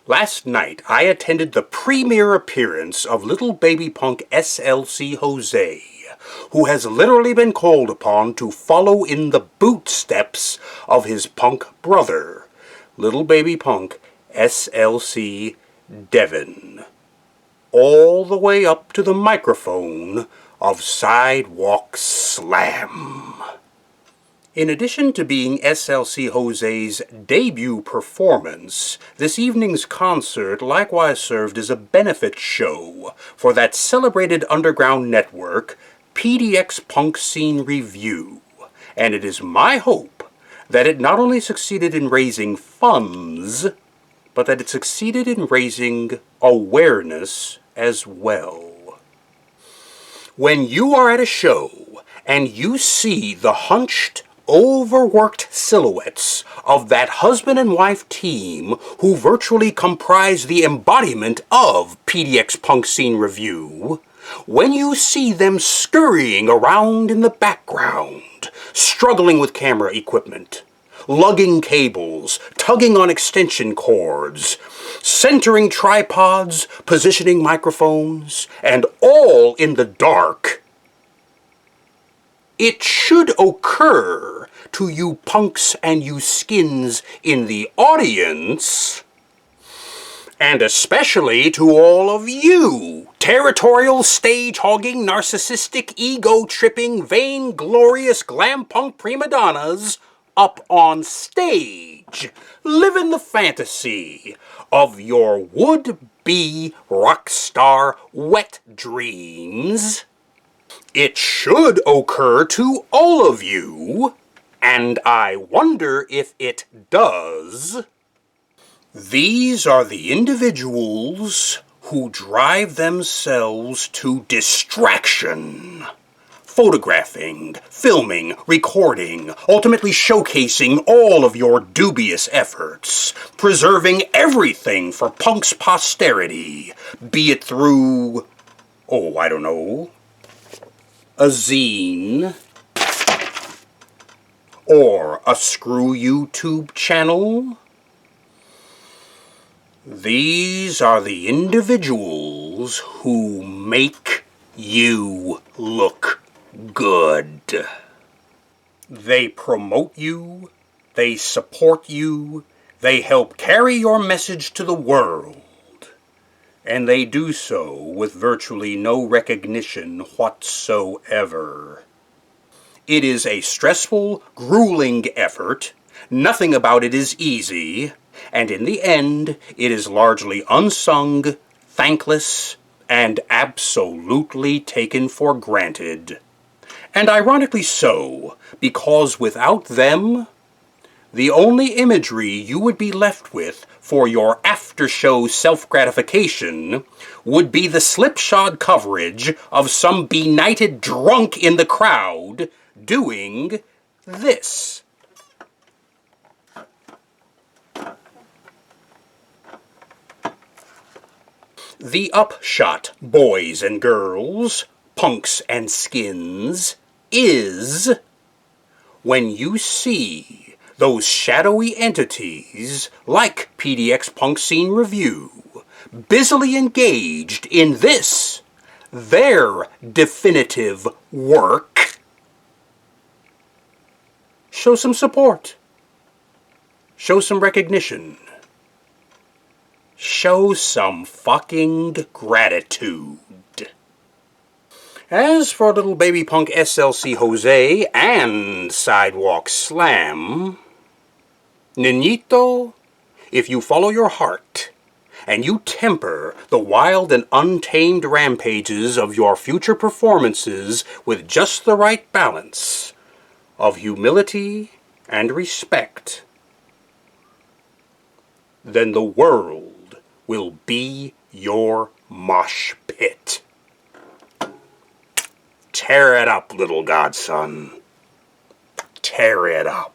Last night, I attended the premiere appearance of little baby punk SLC Jose, who has literally been called upon to follow in the footsteps of his punk brother, little baby punk SLC Devin, all the way up to the microphone of SideWalk Slam. In addition to being SLC Jose's debut performance, this evening's concert likewise served as a benefit show for that celebrated underground network, PDX Punk Scene Review, and it is my hope that it not only succeeded in raising funds, but that it succeeded in raising awareness as well. When you are at a show and you see the hunched, overworked silhouettes of that husband and wife team who virtually comprise the embodiment of PDX Punk Scene Review, when you see them scurrying around in the background, struggling with camera equipment, lugging cables, tugging on extension cords, centering tripods, positioning microphones, and all in the dark, it should occur to you punks and you skins in the audience, and especially to all of you territorial, stage-hogging, narcissistic, ego-tripping, vain-glorious glam punk prima donnas up on stage, living the fantasy of your would-be rock star wet dreams. It should occur to all of you, and I wonder if it does. These are the individuals who drive themselves to distraction. Photographing, filming, recording, ultimately showcasing all of your dubious efforts, preserving everything for punk's posterity, be it through, I don't know, a zine, or a Screw YouTube channel. These are the individuals who make you look good. They promote you, they support you, they help carry your message to the world, and they do so with virtually no recognition whatsoever. It is a stressful, grueling effort, nothing about it is easy, and in the end, it is largely unsung, thankless, and absolutely taken for granted. And ironically so, because without them, the only imagery you would be left with for your after-show self-gratification would be the slipshod coverage of some benighted drunk in the crowd doing this. The upshot, boys and girls, punks and skins, is when you see those shadowy entities like PDX Punk Scene Review busily engaged in this, their definitive work, show some support, show some recognition, show some fucking gratitude. As for little baby punk SLC Jose and SideWalk Slam, Niñito, if you follow your heart, and you temper the wild and untamed rampages of your future performances with just the right balance of humility and respect, then the world will be your mosh pit. Tear it up, little godson. Tear it up.